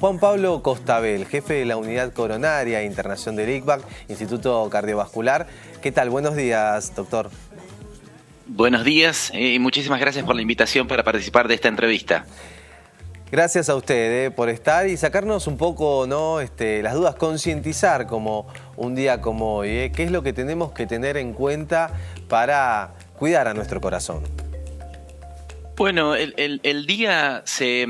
Juan Pablo Costabel, jefe de la Unidad Coronaria e Internación del ICVAC, Instituto Cardiovascular. ¿Qué tal? Buenos días, doctor. Buenos días y muchísimas gracias por la invitación para participar de esta entrevista. Gracias a usted por estar y sacarnos un poco, ¿no? Las dudas, concientizar como un día como hoy. ¿Qué es lo que tenemos que tener en cuenta para cuidar a nuestro corazón? Bueno, el día se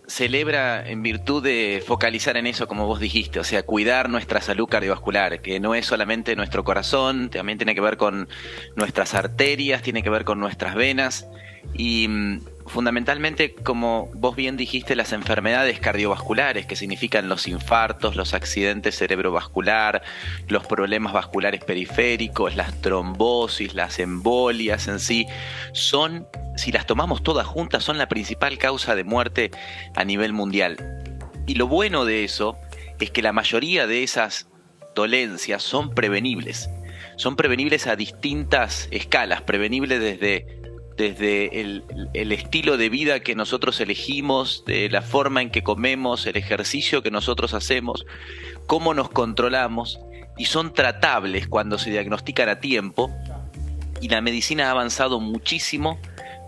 celebra en virtud de focalizar en eso, como vos dijiste, o sea, cuidar nuestra salud cardiovascular, que no es solamente nuestro corazón, también tiene que ver con nuestras arterias, tiene que ver con nuestras venas y fundamentalmente, como vos bien dijiste, las enfermedades cardiovasculares, que significan los infartos, los accidentes cerebrovascular, los problemas vasculares periféricos, las trombosis, las embolias en sí, son, si las tomamos todas juntas, son la principal causa de muerte a nivel mundial. Y lo bueno de eso es que la mayoría de esas dolencias son prevenibles. Son prevenibles a distintas escalas, prevenibles desde el estilo de vida que nosotros elegimos, de la forma en que comemos, el ejercicio que nosotros hacemos, cómo nos controlamos, y son tratables cuando se diagnostican a tiempo, y la medicina ha avanzado muchísimo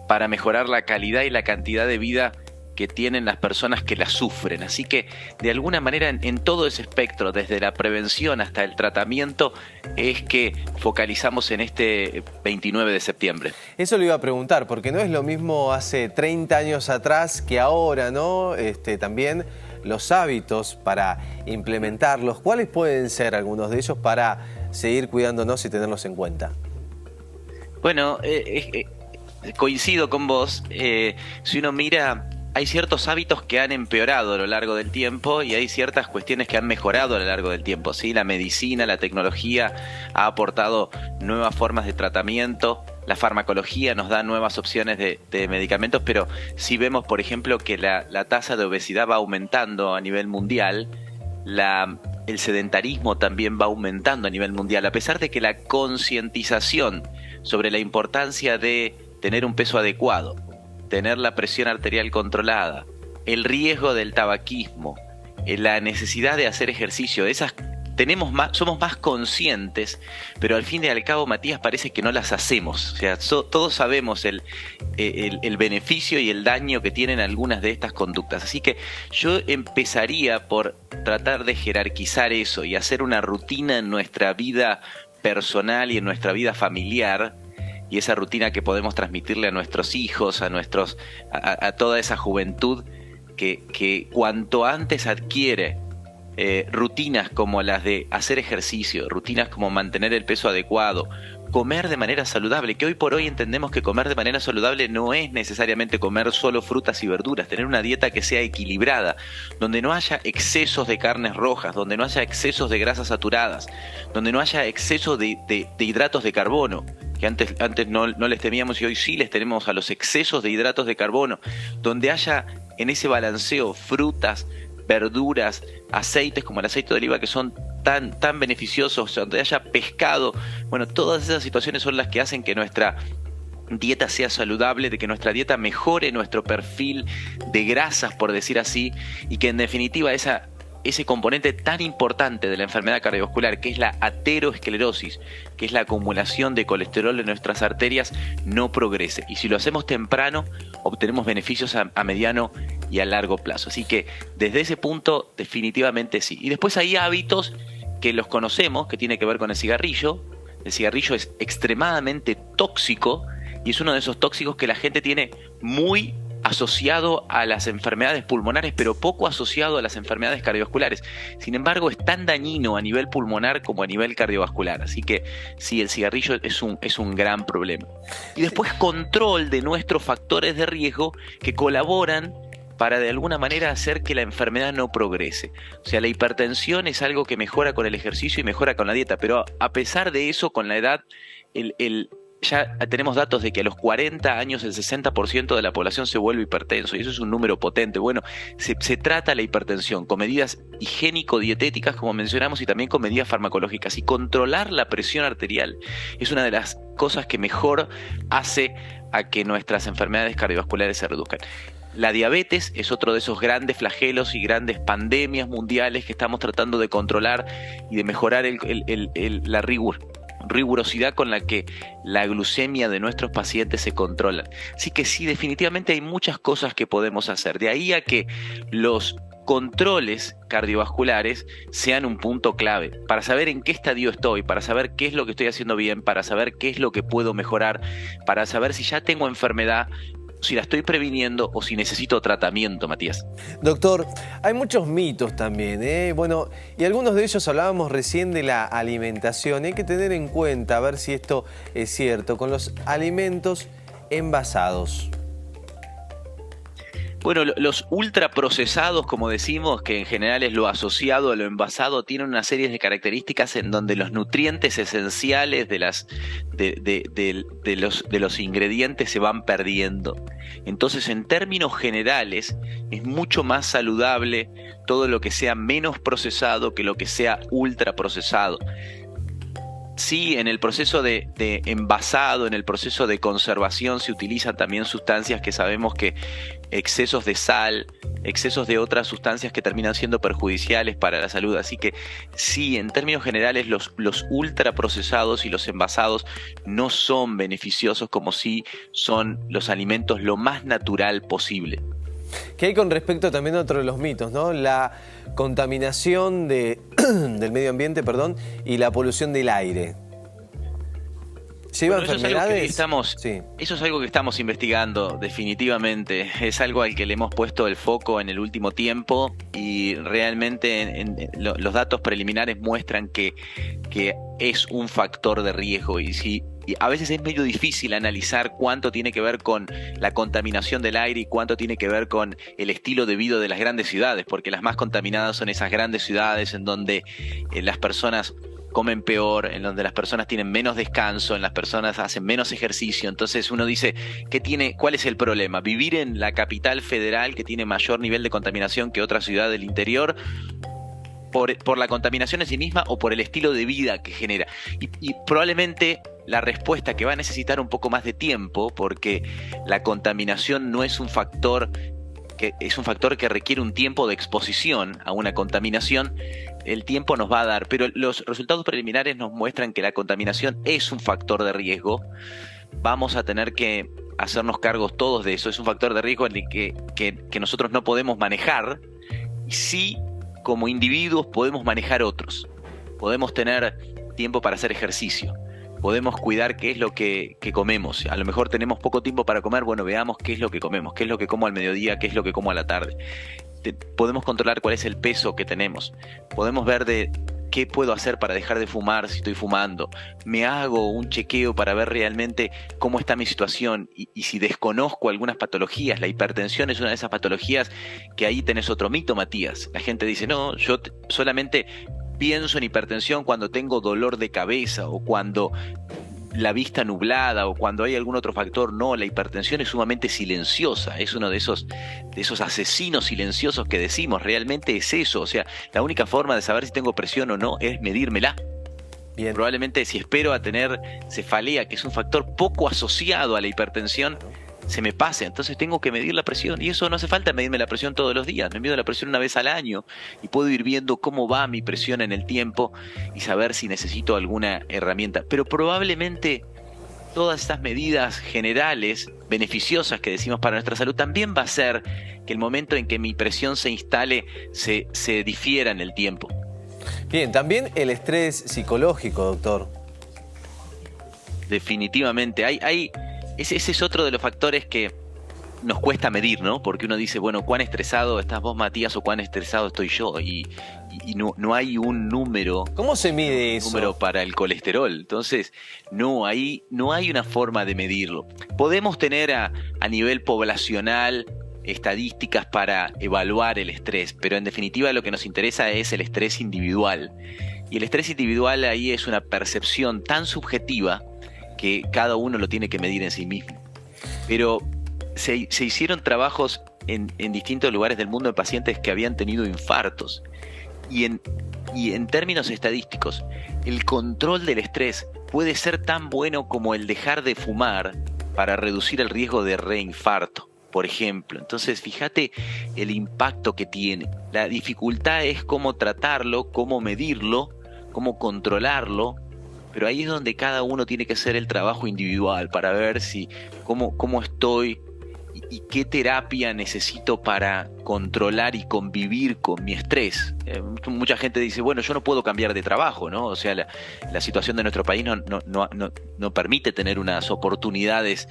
para mejorar la calidad y la cantidad de vida que tienen las personas que la sufren. Así que, de alguna manera, en todo ese espectro, desde la prevención hasta el tratamiento, es que focalizamos en este 29 de septiembre. Eso le iba a preguntar, porque no es lo mismo hace 30 años atrás que ahora, ¿no? También los hábitos para implementarlos. ¿Cuáles pueden ser algunos de ellos para seguir cuidándonos y tenerlos en cuenta? Bueno, coincido con vos. Si uno mira, hay ciertos hábitos que han empeorado a lo largo del tiempo y hay ciertas cuestiones que han mejorado a lo largo del tiempo, ¿sí? La medicina, la tecnología ha aportado nuevas formas de tratamiento, la farmacología nos da nuevas opciones de medicamentos, pero sí vemos, por ejemplo, que la tasa de obesidad va aumentando a nivel mundial, el sedentarismo también va aumentando a nivel mundial, a pesar de que la concientización sobre la importancia de tener un peso adecuado, tener la presión arterial controlada, el riesgo del tabaquismo, la necesidad de hacer ejercicio, somos más conscientes, pero al fin y al cabo, Matías, parece que no las hacemos. O sea, todos sabemos el beneficio y el daño que tienen algunas de estas conductas. Así que yo empezaría por tratar de jerarquizar eso y hacer una rutina en nuestra vida personal y en nuestra vida familiar, y esa rutina que podemos transmitirle a nuestros hijos, a toda esa juventud que cuanto antes adquiere rutinas como las de hacer ejercicio, rutinas como mantener el peso adecuado, comer de manera saludable, que hoy por hoy entendemos que comer de manera saludable no es necesariamente comer solo frutas y verduras, tener una dieta que sea equilibrada, donde no haya excesos de carnes rojas, donde no haya excesos de grasas saturadas, donde no haya exceso de hidratos de carbono, que antes no les temíamos y hoy sí les tenemos a los excesos de hidratos de carbono, donde haya en ese balanceo frutas, verduras, aceites como el aceite de oliva que son tan beneficiosos, donde haya pescado. Bueno, todas esas situaciones son las que hacen que nuestra dieta sea saludable, de que nuestra dieta mejore nuestro perfil de grasas, por decir así, y que en definitiva ese componente tan importante de la enfermedad cardiovascular, que es la aterosclerosis, que es la acumulación de colesterol en nuestras arterias, no progrese. Y si lo hacemos temprano, obtenemos beneficios a mediano y a largo plazo. Así que desde ese punto, definitivamente sí. Y después hay hábitos que los conocemos, que tiene que ver con el cigarrillo. El cigarrillo es extremadamente tóxico y es uno de esos tóxicos que la gente tiene muy asociado a las enfermedades pulmonares, pero poco asociado a las enfermedades cardiovasculares. Sin embargo, es tan dañino a nivel pulmonar como a nivel cardiovascular. Así que sí, el cigarrillo es un gran problema. Y después control de nuestros factores de riesgo que colaboran para de alguna manera hacer que la enfermedad no progrese. O sea, la hipertensión es algo que mejora con el ejercicio y mejora con la dieta, pero a pesar de eso, con la edad, ya tenemos datos de que a los 40 años el 60% de la población se vuelve hipertenso, y eso es un número potente. Bueno, se trata la hipertensión con medidas higiénico-dietéticas, como mencionamos, y también con medidas farmacológicas. Y controlar la presión arterial es una de las cosas que mejor hace a que nuestras enfermedades cardiovasculares se reduzcan. La diabetes es otro de esos grandes flagelos y grandes pandemias mundiales que estamos tratando de controlar y de mejorar la rigurosidad con la que la glucemia de nuestros pacientes se controla. Así que sí, definitivamente hay muchas cosas que podemos hacer. De ahí a que los controles cardiovasculares sean un punto clave para saber en qué estadio estoy, para saber qué es lo que estoy haciendo bien, para saber qué es lo que puedo mejorar, para saber si ya tengo enfermedad, si la estoy previniendo o si necesito tratamiento, Matías. Doctor, hay muchos mitos también, ¿eh? Bueno, y algunos de ellos hablábamos recién de la alimentación. Hay que tener en cuenta, a ver si esto es cierto, con los alimentos envasados. Bueno, los ultraprocesados, como decimos, que en general es lo asociado a lo envasado, tienen una serie de características en donde los nutrientes esenciales de los ingredientes se van perdiendo. Entonces, en términos generales, es mucho más saludable todo lo que sea menos procesado que lo que sea ultraprocesado. Sí, en el proceso de envasado, en el proceso de conservación se utilizan también sustancias que sabemos que excesos de sal, excesos de otras sustancias que terminan siendo perjudiciales para la salud. Así que sí, en términos generales los ultraprocesados y los envasados no son beneficiosos como sí son los alimentos lo más natural posible. ¿Qué hay con respecto también a otro de los mitos, ¿no? La contaminación del medio ambiente, perdón, y la polución del aire. ¿Lleva enfermedades? Eso es algo que estamos investigando definitivamente. Es algo al que le hemos puesto el foco en el último tiempo y realmente los datos preliminares muestran que es un factor de riesgo y a veces es medio difícil analizar cuánto tiene que ver con la contaminación del aire y cuánto tiene que ver con el estilo de vida de las grandes ciudades, porque las más contaminadas son esas grandes ciudades en donde las personas comen peor, en donde las personas tienen menos descanso, en las personas hacen menos ejercicio. Entonces uno dice, ¿cuál es el problema? ¿Vivir en la capital federal que tiene mayor nivel de contaminación que otra ciudad del interior? Por la contaminación en sí misma o por el estilo de vida que genera. Y probablemente la respuesta que va a necesitar un poco más de tiempo, porque la contaminación no es un factor que requiere un tiempo de exposición a una contaminación. El tiempo nos va a dar, pero los resultados preliminares nos muestran que la contaminación es un factor de riesgo. Vamos a tener que hacernos cargos todos de eso. Es un factor de riesgo en el que nosotros no podemos manejar, y sí, como individuos podemos manejar otros. Podemos tener tiempo para hacer ejercicio. Podemos cuidar qué es lo que comemos. A lo mejor tenemos poco tiempo para comer, bueno, veamos qué es lo que comemos, qué es lo que como al mediodía, qué es lo que como a la tarde. Podemos controlar cuál es el peso que tenemos. Podemos ver de qué puedo hacer para dejar de fumar si estoy fumando. Me hago un chequeo para ver realmente cómo está mi situación y si desconozco algunas patologías. La hipertensión es una de esas patologías que ahí tenés otro mito, Matías. La gente dice, no, yo solamente pienso en hipertensión cuando tengo dolor de cabeza o cuando la vista nublada o cuando hay algún otro factor. No, la hipertensión es sumamente silenciosa, es uno de esos asesinos silenciosos que decimos. Realmente es eso, o sea, la única forma de saber si tengo presión o no es medírmela. Bien. Probablemente si espero a tener cefalea, que es un factor poco asociado a la hipertensión, se me pase, entonces tengo que medir la presión, y eso no hace falta medirme la presión todos los días. Me mido la presión una vez al año y puedo ir viendo cómo va mi presión en el tiempo y saber si necesito alguna herramienta. Pero probablemente todas estas medidas generales beneficiosas que decimos para nuestra salud también va a ser que el momento en que mi presión se instale se difiera en el tiempo. Bien, también el estrés psicológico, doctor. Definitivamente, ese es otro de los factores que nos cuesta medir, ¿no? Porque uno dice, bueno, ¿cuán estresado estás vos, Matías, o cuán estresado estoy yo? Y no hay un número. ¿Cómo se mide eso? Un número para el colesterol. Entonces, no hay una forma de medirlo. Podemos tener a nivel poblacional estadísticas para evaluar el estrés, pero en definitiva lo que nos interesa es el estrés individual. Y el estrés individual ahí es una percepción tan subjetiva que cada uno lo tiene que medir en sí mismo. Pero se hicieron trabajos en distintos lugares del mundo de pacientes que habían tenido infartos. Y en términos estadísticos, el control del estrés puede ser tan bueno como el dejar de fumar para reducir el riesgo de reinfarto. por ejemplo. Entonces, fíjate el impacto que tiene. La dificultad es cómo tratarlo, cómo medirlo, cómo controlarlo, pero ahí es donde cada uno tiene que hacer el trabajo individual para ver cómo estoy y qué terapia necesito para controlar y convivir con mi estrés. Mucha gente dice, bueno, yo no puedo cambiar de trabajo, ¿no? O sea, la situación de nuestro país no permite tener unas oportunidades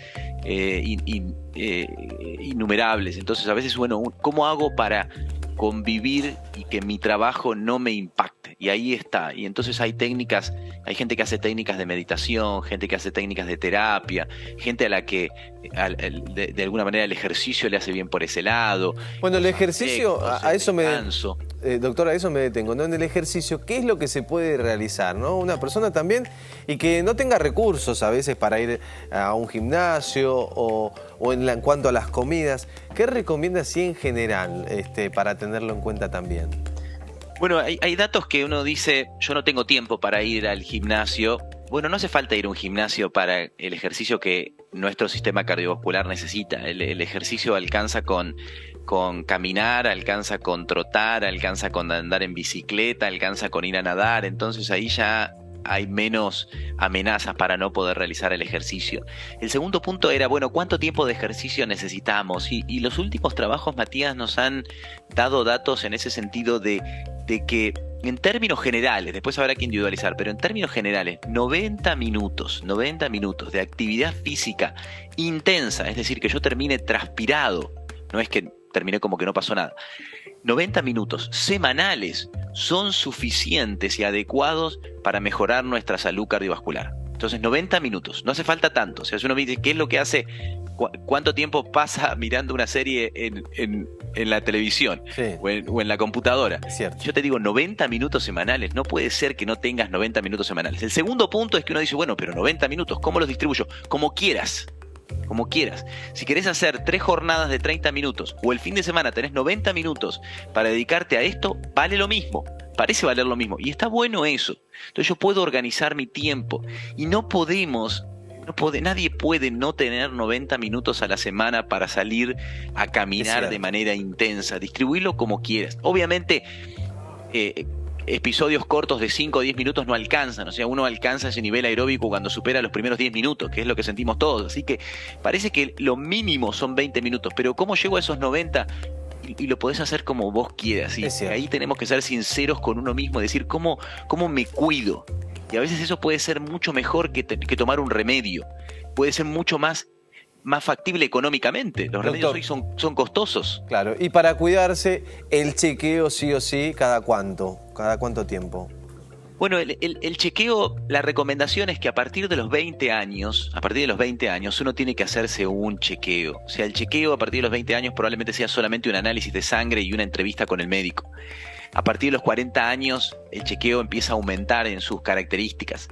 innumerables. Entonces, a veces, bueno, ¿cómo hago para convivir y que mi trabajo no me impacte? Y ahí está. Y entonces hay gente que hace técnicas de meditación, gente que hace técnicas de terapia, gente a la que de alguna manera el ejercicio le hace bien por ese lado. Bueno, el ejercicio, a eso descanso. Doctor, a eso me detengo, ¿no? En el ejercicio, ¿qué es lo que se puede realizar, ¿no? Una persona también, y que no tenga recursos a veces para ir a un gimnasio o en cuanto a las comidas, ¿qué recomienda así en general para tenerlo en cuenta también? Bueno, hay datos que uno dice, yo no tengo tiempo para ir al gimnasio. Bueno, no hace falta ir a un gimnasio para el ejercicio que nuestro sistema cardiovascular necesita. El ejercicio alcanza con caminar, alcanza con trotar, alcanza con andar en bicicleta, alcanza con ir a nadar. Entonces ahí ya hay menos amenazas para no poder realizar el ejercicio. El segundo punto era, bueno, ¿cuánto tiempo de ejercicio necesitamos? Y los últimos trabajos, Matías, nos han dado datos en ese sentido de que en términos generales, después habrá que individualizar, pero en términos generales, 90 minutos de actividad física intensa, es decir, que yo termine transpirado, no es que terminé como que no pasó nada, 90 minutos semanales son suficientes y adecuados para mejorar nuestra salud cardiovascular. Entonces, 90 minutos, no hace falta tanto. O sea, si uno me dice, ¿qué es lo que hace? ¿Cuánto tiempo pasa mirando una serie en la televisión? Sí. o en la computadora? Cierto. Yo te digo 90 minutos semanales, no puede ser que no tengas 90 minutos semanales. El segundo punto es que uno dice, bueno, pero 90 minutos, ¿cómo los distribuyo? Como quieras. Como quieras. Si querés hacer 3 jornadas de 30 minutos o el fin de semana tenés 90 minutos para dedicarte a esto, vale lo mismo. Parece valer lo mismo. Y está bueno eso. Entonces yo puedo organizar mi tiempo. Y nadie puede no tener 90 minutos a la semana para salir a caminar de manera intensa. Distribuirlo como quieras. Obviamente, episodios cortos de 5 o 10 minutos no alcanzan. O sea, uno alcanza ese nivel aeróbico cuando supera los primeros 10 minutos, que es lo que sentimos todos. Así que parece que lo mínimo son 20 minutos. Pero ¿cómo llego a esos 90? Y lo podés hacer como vos quieras. Y ahí tenemos que ser sinceros con uno mismo, decir cómo me cuido. Y a veces eso puede ser mucho mejor que tomar un remedio. Puede ser mucho más factible económicamente. Los remedios hoy son costosos. Claro, y para cuidarse, el chequeo sí o sí, ¿cada cuánto? ¿Cada cuánto tiempo? Bueno, el chequeo, la recomendación es que a partir de los 20 años, uno tiene que hacerse un chequeo. O sea, el chequeo a partir de los 20 años probablemente sea solamente un análisis de sangre y una entrevista con el médico. A partir de los 40 años, el chequeo empieza a aumentar en sus características.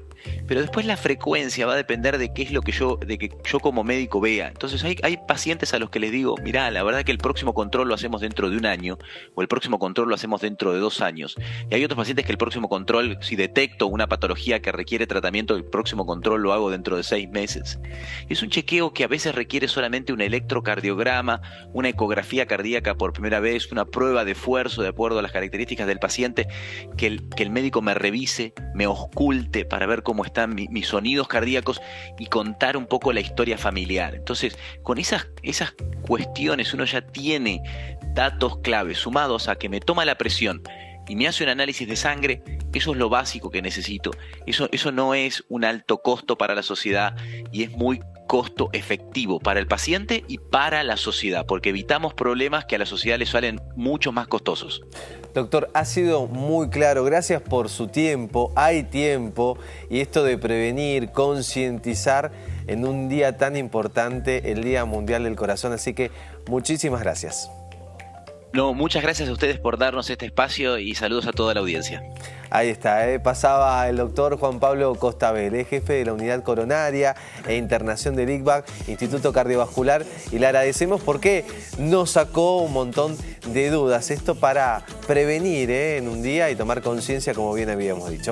Pero después la frecuencia va a depender de qué es lo que yo como médico vea. Entonces hay pacientes a los que les digo, mirá, la verdad que el próximo control lo hacemos dentro de 1 año, o el próximo control lo hacemos dentro de 2 años. Y hay otros pacientes que el próximo control, si detecto una patología que requiere tratamiento, el próximo control lo hago dentro de 6 meses. Es un chequeo que a veces requiere solamente un electrocardiograma, una ecografía cardíaca por primera vez, una prueba de esfuerzo de acuerdo a las características del paciente, que el médico me revise, me ausculte para ver cómo están mis sonidos cardíacos y contar un poco la historia familiar. Entonces, con esas cuestiones uno ya tiene datos claves sumados a que me toma la presión y me hace un análisis de sangre. Eso es lo básico que necesito. Eso no es un alto costo para la sociedad y es muy costo efectivo para el paciente y para la sociedad, porque evitamos problemas que a la sociedad le salen mucho más costosos. Doctor, ha sido muy claro, gracias por su tiempo, hay tiempo, y esto de prevenir, concientizar en un día tan importante, el Día Mundial del Corazón, así que muchísimas gracias. No, muchas gracias a ustedes por darnos este espacio y saludos a toda la audiencia. Ahí está, pasaba el doctor Juan Pablo Costabel, jefe de la Unidad Coronaria e Internación del ICVAC, Instituto Cardiovascular, y le agradecemos porque nos sacó un montón de dudas. Esto para prevenir en un día y tomar conciencia, como bien habíamos dicho.